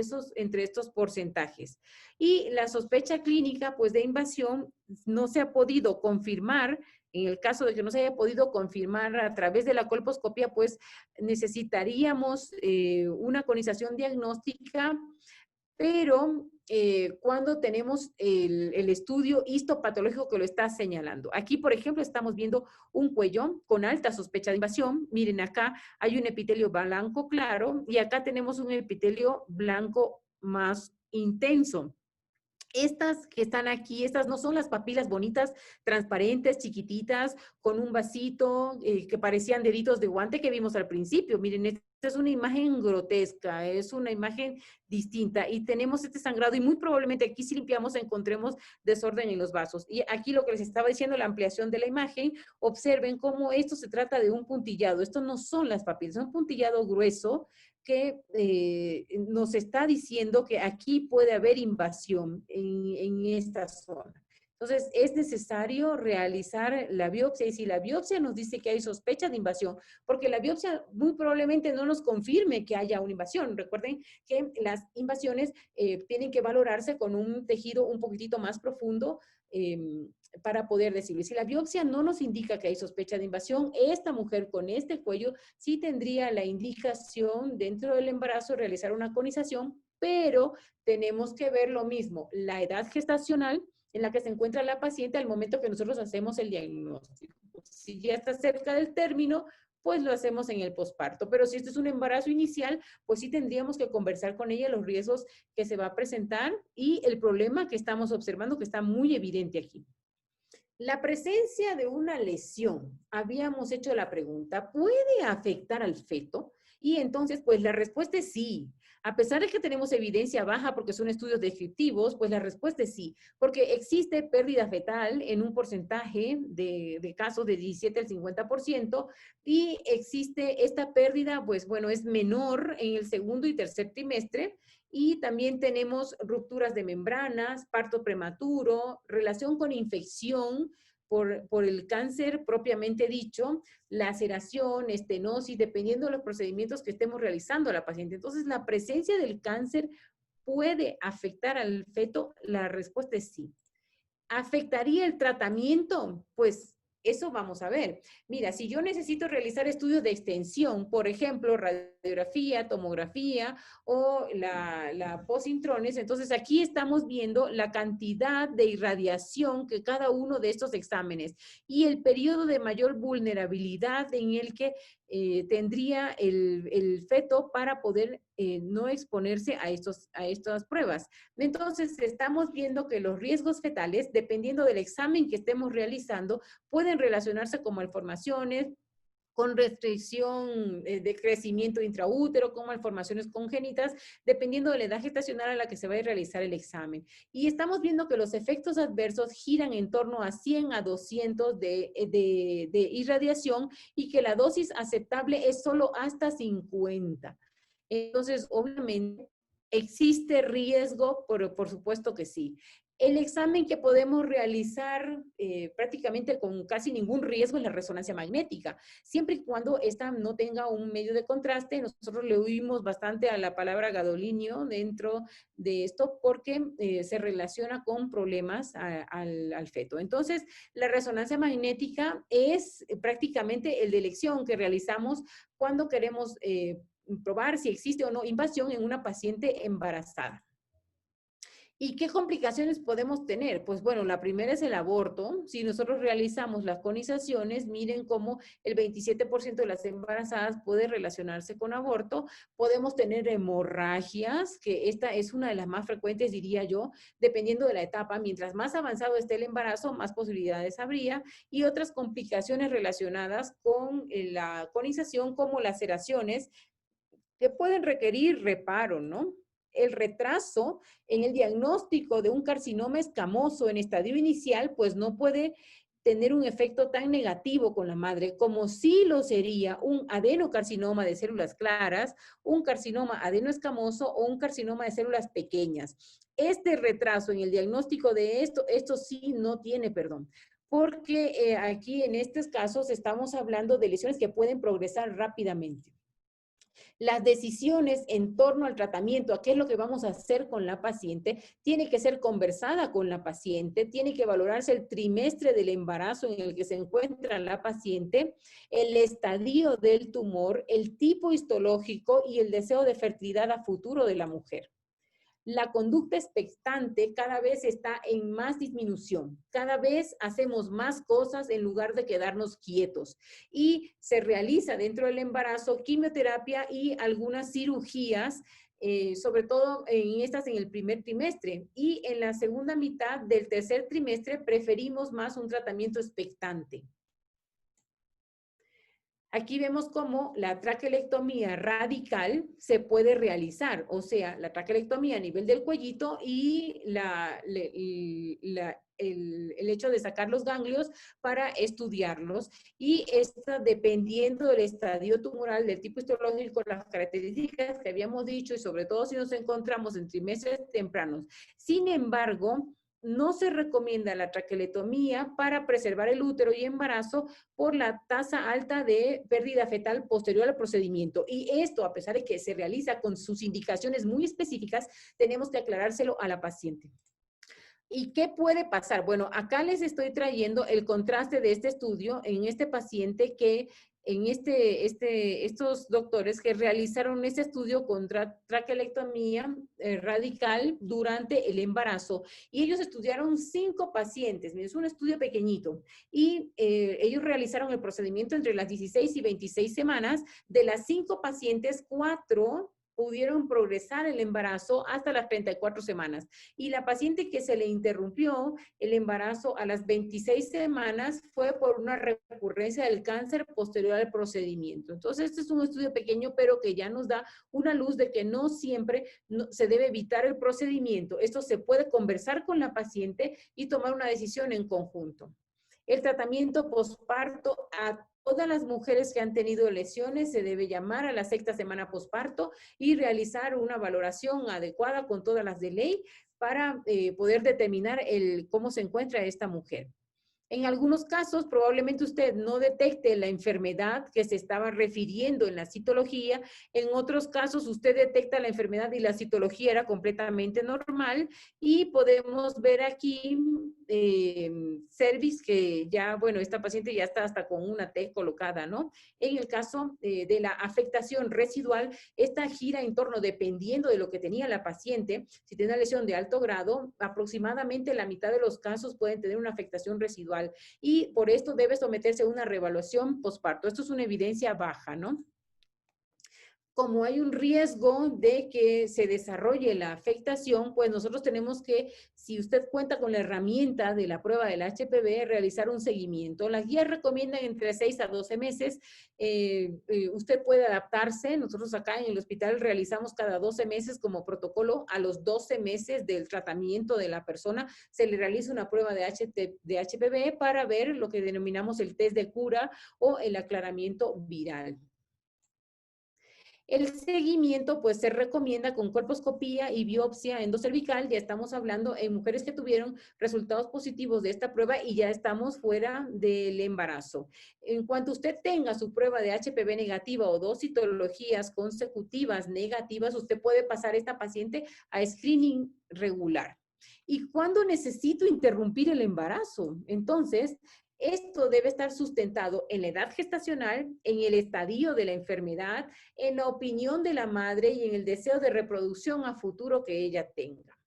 C: estos porcentajes. Y la sospecha clínica, pues, de invasión no se ha podido confirmar. En el caso de que no se haya podido confirmar a través de la colposcopia, pues, necesitaríamos una conización diagnóstica, pero cuando tenemos el estudio histopatológico que lo está señalando. Aquí, por ejemplo, estamos viendo un cuello con alta sospecha de invasión. Miren, acá hay un epitelio blanco claro y acá tenemos un epitelio blanco más intenso. Estas que están aquí, estas no son las papilas bonitas, transparentes, chiquititas, con un vasito que parecían deditos de guante que vimos al principio. Miren, esta es una imagen grotesca, es una imagen distinta y tenemos este sangrado y muy probablemente aquí si limpiamos encontremos desorden en los vasos. Y aquí lo que les estaba diciendo, la ampliación de la imagen, observen cómo esto se trata de un puntillado. Esto no son las papilas, es un puntillado grueso que nos está diciendo que aquí puede haber invasión en esta zona. Entonces, es necesario realizar la biopsia y si la biopsia nos dice que hay sospecha de invasión, porque la biopsia muy probablemente no nos confirme que haya una invasión. Recuerden que las invasiones tienen que valorarse con un tejido un poquitito más profundo para poder decirlo. Si la biopsia no nos indica que hay sospecha de invasión, esta mujer con este cuello sí tendría la indicación dentro del embarazo de realizar una conización, pero tenemos que ver lo mismo, la edad gestacional en la que se encuentra la paciente al momento que nosotros hacemos el diagnóstico. Si ya está cerca del término, pues lo hacemos en el posparto. Pero si este es un embarazo inicial, pues sí tendríamos que conversar con ella los riesgos que se va a presentar y el problema que estamos observando que está muy evidente aquí. La presencia de una lesión, habíamos hecho la pregunta, ¿puede afectar al feto? Y entonces, pues la respuesta es sí. A pesar de que tenemos evidencia baja porque son estudios descriptivos, pues la respuesta es sí, porque existe pérdida fetal en un porcentaje de casos de 17 al 50% y existe esta pérdida, pues bueno, es menor en el segundo y tercer trimestre. Y también tenemos rupturas de membranas, parto prematuro, relación con infección por el cáncer propiamente dicho, laceración, estenosis, dependiendo de los procedimientos que estemos realizando a la paciente. Entonces, la presencia del cáncer puede afectar al feto. La respuesta es sí. ¿Afectaría el tratamiento? Pues eso vamos a ver. Mira, si yo necesito realizar estudios de extensión, por ejemplo, radiografía, tomografía o la posintrones, entonces aquí estamos viendo la cantidad de irradiación que cada uno de estos exámenes y el periodo de mayor vulnerabilidad en el que tendría el feto para poder no exponerse a estas pruebas. Entonces, estamos viendo que los riesgos fetales, dependiendo del examen que estemos realizando, pueden relacionarse con malformaciones, con restricción de crecimiento intraútero, con malformaciones congénitas, dependiendo de la edad gestacional a la que se va a realizar el examen. Y estamos viendo que los efectos adversos giran en torno a 100 a 200 de irradiación y que la dosis aceptable es solo hasta 50. Entonces, obviamente, ¿existe riesgo? Por supuesto que sí. El examen que podemos realizar prácticamente con casi ningún riesgo es la resonancia magnética, siempre y cuando esta no tenga un medio de contraste. Nosotros le oímos bastante a la palabra gadolinio dentro de esto porque se relaciona con problemas al feto. Entonces, la resonancia magnética es prácticamente el de elección que realizamos cuando queremos probar si existe o no invasión en una paciente embarazada. ¿Y qué complicaciones podemos tener? Pues bueno, la primera es el aborto. Si nosotros realizamos las conizaciones, miren cómo el 27% de las embarazadas puede relacionarse con aborto. Podemos tener hemorragias, que esta es una de las más frecuentes, diría yo, dependiendo de la etapa. Mientras más avanzado esté el embarazo, más posibilidades habría. Y otras complicaciones relacionadas con la conización, como laceraciones, que pueden requerir reparo, ¿no? El retraso en el diagnóstico de un carcinoma escamoso en estadio inicial, pues no puede tener un efecto tan negativo con la madre como sí lo sería un adenocarcinoma de células claras, un carcinoma adenoescamoso o un carcinoma de células pequeñas. Este retraso en el diagnóstico de esto sí no tiene perdón, porque aquí en estos casos estamos hablando de lesiones que pueden progresar rápidamente. Las decisiones en torno al tratamiento, a qué es lo que vamos a hacer con la paciente, tiene que ser conversada con la paciente, tiene que valorarse el trimestre del embarazo en el que se encuentra la paciente, el estadio del tumor, el tipo histológico y el deseo de fertilidad a futuro de la mujer. La conducta expectante cada vez está en más disminución. Cada vez hacemos más cosas en lugar de quedarnos quietos. Y se realiza dentro del embarazo quimioterapia y algunas cirugías sobre todo en el primer trimestre. Y en la segunda mitad del tercer trimestre preferimos más un tratamiento expectante. Aquí vemos cómo la traquelectomía radical se puede realizar, o sea, la traquelectomía a nivel del cuellito y el hecho de sacar los ganglios para estudiarlos. Y esta, dependiendo del estadio tumoral, del tipo histológico, las características que habíamos dicho, y sobre todo si nos encontramos en trimestres tempranos. Sin embargo, no se recomienda la traqueotomía para preservar el útero y embarazo por la tasa alta de pérdida fetal posterior al procedimiento. Y esto, a pesar de que se realiza con sus indicaciones muy específicas, tenemos que aclarárselo a la paciente. ¿Y qué puede pasar? Bueno, acá les estoy trayendo el contraste de este estudio en este paciente que en estos doctores que realizaron este estudio con traquelectomía radical durante el embarazo. Y ellos estudiaron 5 pacientes, es un estudio pequeñito. Y ellos realizaron el procedimiento entre las 16 y 26 semanas. De las 5 pacientes, 4 pudieron progresar el embarazo hasta las 34 semanas. Y la paciente que se le interrumpió el embarazo a las 26 semanas fue por una recurrencia del cáncer posterior al procedimiento. Entonces, este es un estudio pequeño, pero que ya nos da una luz de que no siempre se debe evitar el procedimiento. Esto se puede conversar con la paciente y tomar una decisión en conjunto. El tratamiento posparto a todas las mujeres que han tenido lesiones se debe llamar a la 6ª semana posparto y realizar una valoración adecuada con todas las de ley para poder determinar cómo se encuentra esta mujer. En algunos casos, probablemente usted no detecte la enfermedad que se estaba refiriendo en la citología. En otros casos, usted detecta la enfermedad y la citología era completamente normal. Y podemos ver aquí cervix, que ya, bueno, esta paciente ya está hasta con una T colocada, ¿no? En el caso de la afectación residual, esta gira en torno, dependiendo de lo que tenía la paciente, si tiene una lesión de alto grado, aproximadamente la mitad de los casos pueden tener una afectación residual. Y por esto debe someterse a una reevaluación posparto. Esto es una evidencia baja, ¿no? Como hay un riesgo de que se desarrolle la afectación, pues nosotros tenemos que, si usted cuenta con la herramienta de la prueba del HPV, realizar un seguimiento. Las guías recomiendan entre 6 a 12 meses. Usted puede adaptarse. Nosotros acá en el hospital realizamos cada 12 meses como protocolo. A los 12 meses del tratamiento de la persona se le realiza una prueba de HPV para ver lo que denominamos el test de cura o el aclaramiento viral. El seguimiento, pues, se recomienda con colposcopía y biopsia endocervical. Ya estamos hablando en mujeres que tuvieron resultados positivos de esta prueba y ya estamos fuera del embarazo. En cuanto usted tenga su prueba de HPV negativa o 2 citologías consecutivas negativas, usted puede pasar a esta paciente a screening regular. ¿Y cuándo necesito interrumpir el embarazo? Entonces, esto debe estar sustentado en la edad gestacional, en el estadio de la enfermedad, en la opinión de la madre y en el deseo de reproducción a futuro que ella tenga.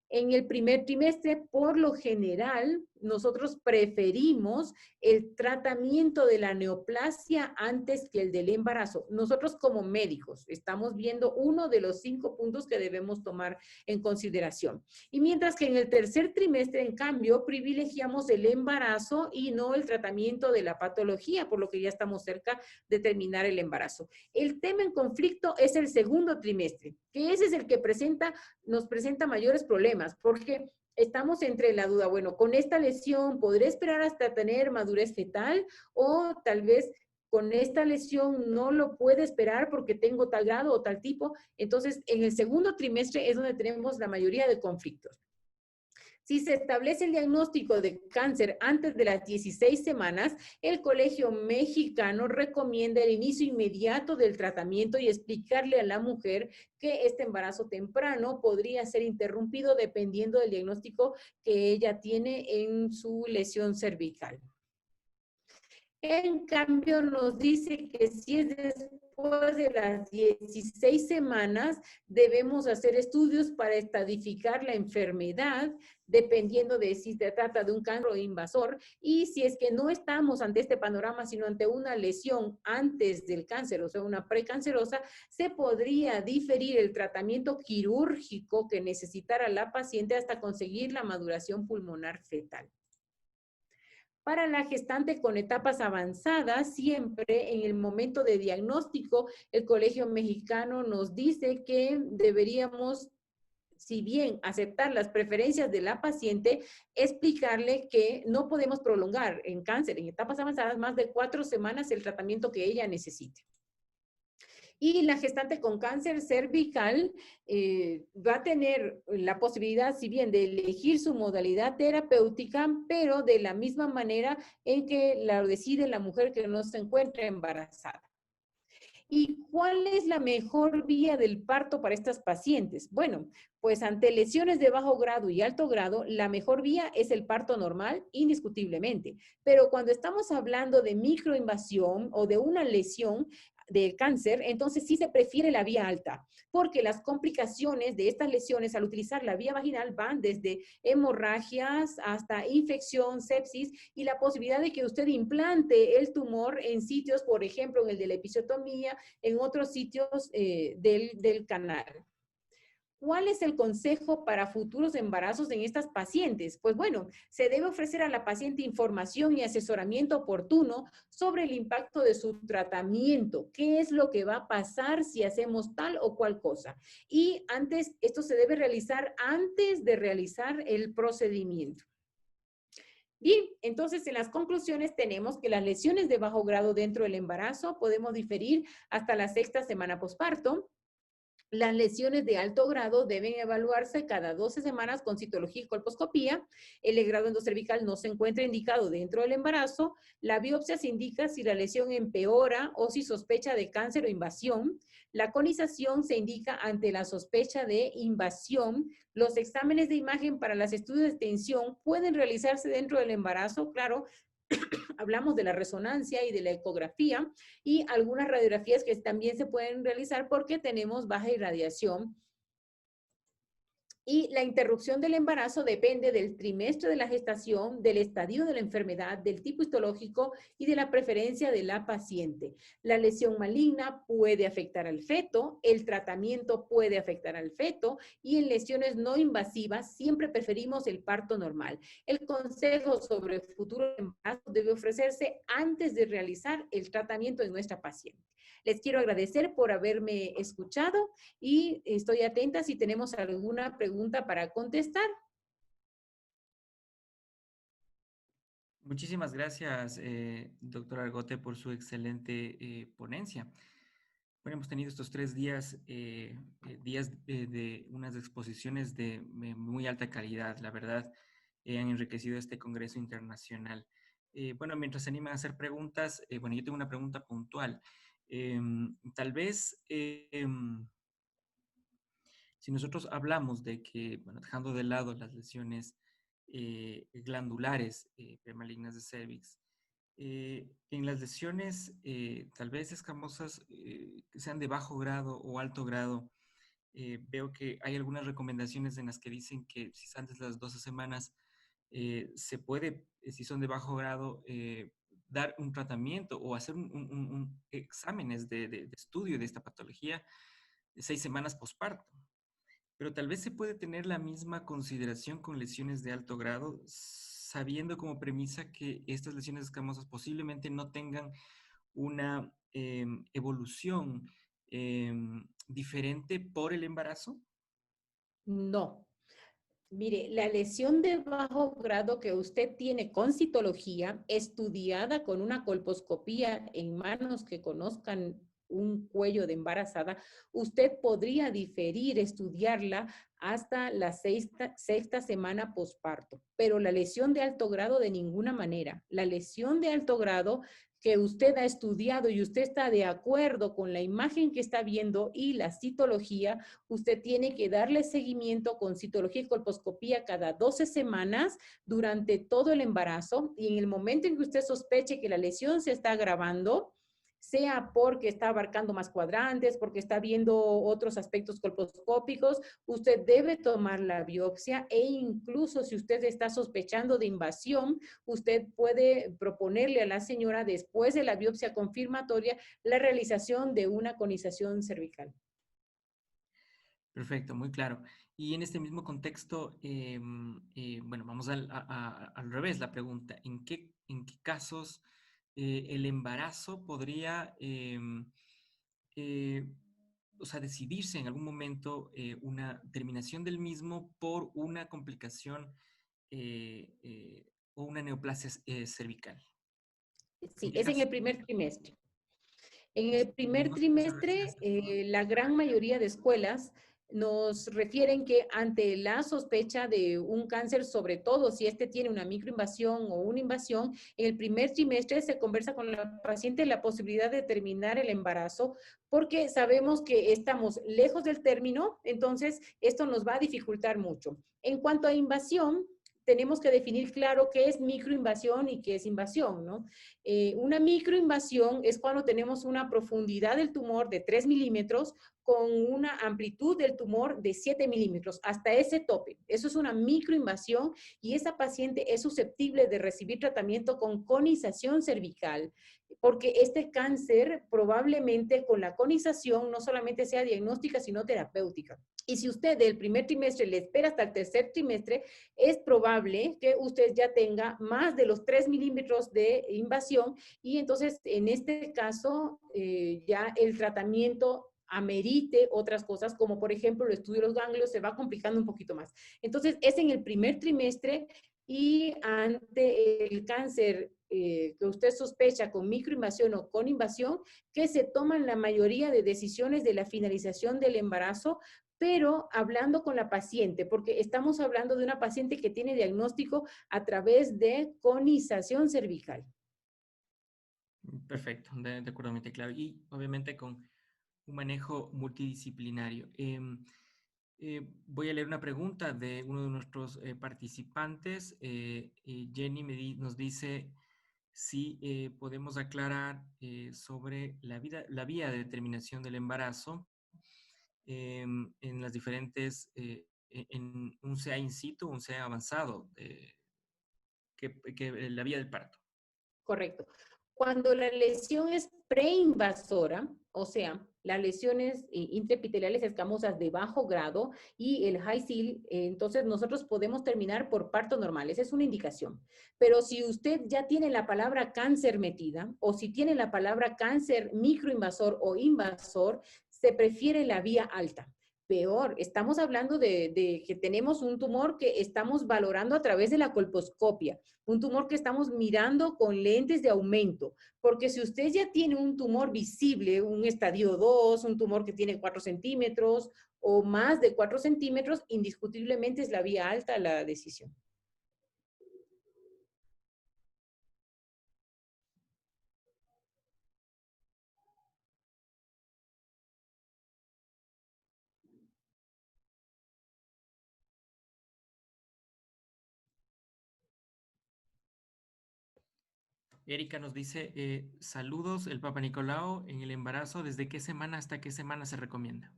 C: En el primer trimestre, por lo general, nosotros preferimos el tratamiento de la neoplasia antes que el del embarazo. Nosotros como médicos estamos viendo uno de los 5 puntos que debemos tomar en consideración. Y mientras que en el tercer trimestre, en cambio, privilegiamos el embarazo y no el tratamiento de la patología, por lo que ya estamos cerca de terminar el embarazo. El tema en conflicto es el segundo trimestre, que ese es el que nos presenta mayores problemas, porque estamos entre la duda, bueno, con esta lesión, ¿podré esperar hasta tener madurez fetal? O tal vez con esta lesión no lo puedo esperar porque tengo tal grado o tal tipo. Entonces, en el segundo trimestre es donde tenemos la mayoría de conflictos. Si se establece el diagnóstico de cáncer antes de las 16 semanas, el Colegio Mexicano recomienda el inicio inmediato del tratamiento y explicarle a la mujer que este embarazo temprano podría ser interrumpido dependiendo del diagnóstico que ella tiene en su lesión cervical. En cambio, nos dice que si es después de las 16 semanas, debemos hacer estudios para estadificar la enfermedad, dependiendo de si se trata de un cáncer invasor, y si es que no estamos ante este panorama, sino ante una lesión antes del cáncer, o sea, una precancerosa, se podría diferir el tratamiento quirúrgico que necesitara la paciente hasta conseguir la maduración pulmonar fetal. Para la gestante con etapas avanzadas, siempre en el momento de diagnóstico, el Colegio Mexicano nos dice que deberíamos, si bien aceptar las preferencias de la paciente, explicarle que no podemos prolongar en cáncer, en etapas avanzadas, más de 4 semanas el tratamiento que ella necesite. Y la gestante con cáncer cervical va a tener la posibilidad, si bien, de elegir su modalidad terapéutica, pero de la misma manera en que la decide la mujer que no se encuentra embarazada. ¿Y cuál es la mejor vía del parto para estas pacientes? Bueno, pues ante lesiones de bajo grado y alto grado, la mejor vía es el parto normal, indiscutiblemente. Pero cuando estamos hablando de microinvasión o de una lesión del cáncer, entonces sí se prefiere la vía alta, porque las complicaciones de estas lesiones al utilizar la vía vaginal van desde hemorragias hasta infección, sepsis y la posibilidad de que usted implante el tumor en sitios, por ejemplo, en el de la episiotomía, en otros sitios del canal. ¿Cuál es el consejo para futuros embarazos en estas pacientes? Pues bueno, se debe ofrecer a la paciente información y asesoramiento oportuno sobre el impacto de su tratamiento, qué es lo que va a pasar si hacemos tal o cual cosa. Y esto se debe realizar antes de realizar el procedimiento. Bien, entonces en las conclusiones tenemos que las lesiones de bajo grado dentro del embarazo podemos diferir hasta la 6ª semana posparto. Las lesiones de alto grado deben evaluarse cada 12 semanas con citología y colposcopía. El grado endocervical no se encuentra indicado dentro del embarazo. La biopsia se indica si la lesión empeora o si sospecha de cáncer o invasión. La conización se indica ante la sospecha de invasión. Los exámenes de imagen para los estudios de extensión pueden realizarse dentro del embarazo, claro. Hablamos de la resonancia y de la ecografía y algunas radiografías que también se pueden realizar porque tenemos baja irradiación. Y la interrupción del embarazo depende del trimestre de la gestación, del estadio de la enfermedad, del tipo histológico y de la preferencia de la paciente. La lesión maligna puede afectar al feto, el tratamiento puede afectar al feto y en lesiones no invasivas siempre preferimos el parto normal. El consejo sobre el futuro embarazo debe ofrecerse antes de realizar el tratamiento en nuestra paciente. Les quiero agradecer por haberme escuchado y estoy atenta si tenemos alguna pregunta para contestar.
B: Muchísimas gracias, doctora Argote, por su excelente ponencia. Bueno, hemos tenido estos 3 días, de unas exposiciones de muy alta calidad, la verdad, han enriquecido este Congreso Internacional. Bueno, mientras se animan a hacer preguntas, bueno, yo tengo una pregunta puntual. Tal vez, si nosotros hablamos de que, bueno, dejando de lado las lesiones glandulares premalignas de cervix, en las lesiones tal vez escamosas que sean de bajo grado o alto grado, veo que hay algunas recomendaciones en las que dicen que si es antes de las 12 semanas, se puede, si son de bajo grado, dar un tratamiento o hacer exámenes de estudio de esta patología 6 semanas posparto. Pero tal vez se puede tener la misma consideración con lesiones de alto grado, sabiendo como premisa que estas lesiones escamosas posiblemente no tengan una evolución diferente por el embarazo.
C: No. Mire, la lesión de bajo grado que usted tiene con citología, estudiada con una colposcopía en manos que conozcan un cuello de embarazada, usted podría diferir, estudiarla hasta la 6ª semana posparto. Pero la lesión de alto grado de ninguna manera. La lesión de alto grado que usted ha estudiado y usted está de acuerdo con la imagen que está viendo y la citología, usted tiene que darle seguimiento con citología y colposcopía cada 12 semanas durante todo el embarazo, y en el momento en que usted sospeche que la lesión se está agravando, sea porque está abarcando más cuadrantes, porque está viendo otros aspectos colposcópicos, usted debe tomar la biopsia, e incluso si usted está sospechando de invasión, usted puede proponerle a la señora, después de la biopsia confirmatoria, la realización de una conización cervical.
B: Perfecto, muy claro. Y en este mismo contexto, bueno, vamos al revés la pregunta. ¿En qué casos el embarazo podría, eh, o sea, decidirse en algún momento una terminación del mismo por una complicación o una neoplasia cervical? ¿En
C: Sí,
B: qué
C: es en
B: caso?
C: el primer trimestre. En
B: Es-
C: el primer
B: ¿Nos puedes repetir
C: trimestre,
B: esto, por favor?
C: la gran mayoría de escuelas nos refieren que ante la sospecha de un cáncer, sobre todo si este tiene una microinvasión o una invasión, en el primer trimestre se conversa con la paciente la posibilidad de terminar el embarazo, porque sabemos que estamos lejos del término, entonces esto nos va a dificultar mucho. En cuanto a invasión, tenemos que definir claro qué es microinvasión y qué es invasión, ¿no? Una microinvasión es cuando tenemos una profundidad del tumor de 3 milímetros con una amplitud del tumor de 7 milímetros, hasta ese tope. Eso es una microinvasión, y esa paciente es susceptible de recibir tratamiento con conización cervical, porque este cáncer probablemente con la conización no solamente sea diagnóstica, sino terapéutica. Y si usted del primer trimestre le espera hasta el tercer trimestre, es probable que usted ya tenga más de los 3 milímetros de invasión, y entonces en este caso ya el tratamiento amerite otras cosas, como por ejemplo el estudio de los ganglios, se va complicando un poquito más. Entonces es en el primer trimestre, y ante el cáncer que usted sospecha con microinvasión o con invasión, que se toman la mayoría de decisiones de la finalización del embarazo, pero hablando con la paciente, porque estamos hablando de una paciente que tiene diagnóstico a través de conización cervical.
B: Perfecto, de acuerdo, claro. Y obviamente con un manejo multidisciplinario. Voy a leer una pregunta de uno de nuestros participantes. Jenny nos dice si podemos aclarar sobre la vía de determinación del embarazo en las diferentes, en un CA in situ, un CA avanzado, que la vía del parto.
C: Correcto. Cuando la lesión es preinvasora, o sea, las lesiones intraepiteliales escamosas de bajo grado y el high seal, entonces nosotros podemos terminar por parto normal. Esa es una indicación. Pero si usted ya tiene la palabra cáncer metida, o si tiene la palabra cáncer microinvasor o invasor, se prefiere la vía alta. Peor, estamos hablando de que tenemos un tumor que estamos valorando a través de la colposcopia, un tumor que estamos mirando con lentes de aumento, porque si usted ya tiene un tumor visible, un estadio 2, un tumor que tiene 4 centímetros o más de 4 centímetros, indiscutiblemente es la vía alta la decisión.
B: Erika nos dice, saludos, el Papa Nicolau, en el embarazo, ¿desde qué semana hasta qué semana se recomienda?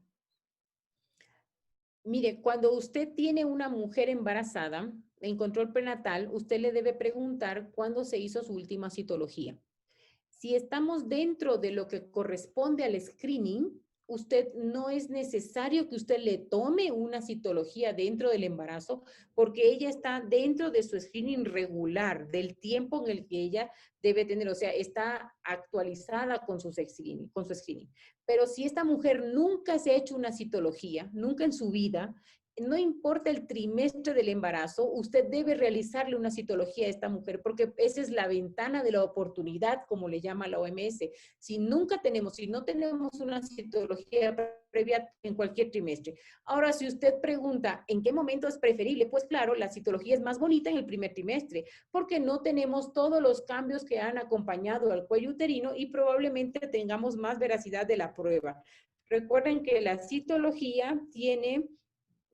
C: Mire, cuando usted tiene una mujer embarazada en control prenatal, usted le debe preguntar cuándo se hizo su última citología. Si estamos dentro de lo que corresponde al screening, usted no es necesario que usted le tome una citología dentro del embarazo, porque ella está dentro de su screening regular, del tiempo en el que ella debe tener, o sea, está actualizada con su screening, con su screening. Pero si esta mujer nunca se ha hecho una citología, nunca en su vida, no importa el trimestre del embarazo, usted debe realizarle una citología a esta mujer, porque esa es la ventana de la oportunidad, como le llama la OMS. Si no tenemos una citología previa en cualquier trimestre. Ahora, si usted pregunta en qué momento es preferible, pues claro, la citología es más bonita en el primer trimestre, porque no tenemos todos los cambios que han acompañado al cuello uterino y probablemente tengamos más veracidad de la prueba. Recuerden que la citología tiene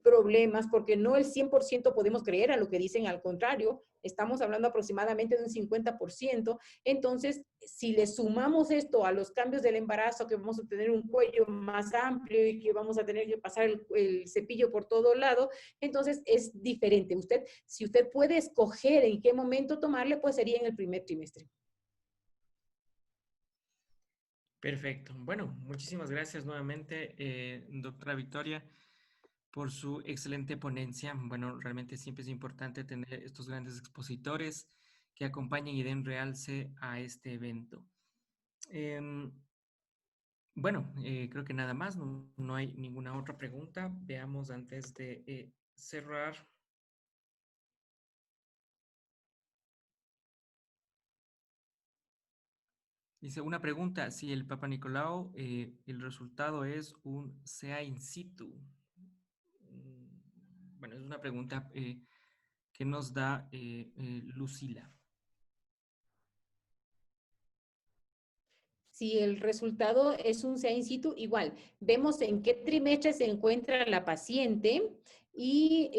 C: problemas porque no el 100% podemos creer a lo que dicen, al contrario, estamos hablando aproximadamente de un 50%. Entonces, si le sumamos esto a los cambios del embarazo, que vamos a tener un cuello más amplio y que vamos a tener que pasar el cepillo por todo lado, entonces es diferente. Si usted puede escoger en qué momento tomarle, pues sería en el primer trimestre.
B: Perfecto. Bueno, muchísimas gracias nuevamente, doctora Victoria, por su excelente ponencia. Bueno, realmente siempre es importante tener estos grandes expositores que acompañen y den realce a este evento. Bueno, creo que nada más, no hay ninguna otra pregunta. Veamos antes de cerrar. Dice una pregunta, si el Papa Nicolau, el resultado es un sea in situ. Bueno, es una pregunta que nos da Lucila.
C: Si el resultado es un sea in situ, igual, vemos en qué trimestre se encuentra la paciente y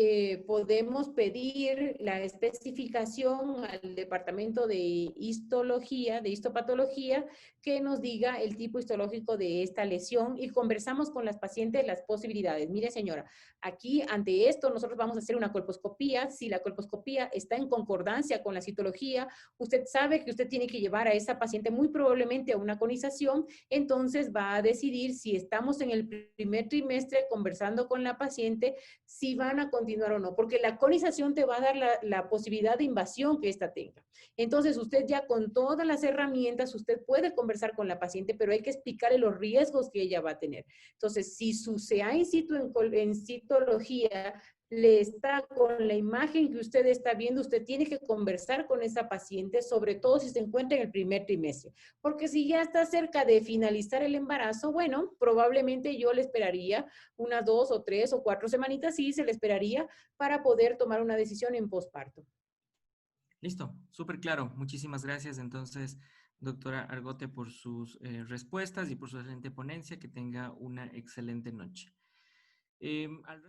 C: podemos pedir la especificación al departamento de histología, de histopatología, que nos diga el tipo histológico de esta lesión y conversamos con las pacientes las posibilidades. Mire, señora, aquí ante esto nosotros vamos a hacer una colposcopía. Si la colposcopía está en concordancia con la citología, usted sabe que usted tiene que llevar a esa paciente muy probablemente a una conización, entonces va a decidir si estamos en el primer trimestre conversando con la paciente, si van a continuar o no, porque la conización te va a dar la posibilidad de invasión que ésta tenga. Entonces, usted ya con todas las herramientas, usted puede conversar con la paciente, pero hay que explicarle los riesgos que ella va a tener. Entonces, si su CA in situ en citología le está con la imagen que usted está viendo, usted tiene que conversar con esa paciente, sobre todo si se encuentra en el primer trimestre. Porque si ya está cerca de finalizar el embarazo, bueno, probablemente yo le esperaría unas 2 o 3 o 4 semanitas, sí, se le esperaría para poder tomar una decisión en posparto.
B: Listo, súper claro. Muchísimas gracias entonces, doctora Argote, por sus respuestas y por su excelente ponencia. Que tenga una excelente noche. Al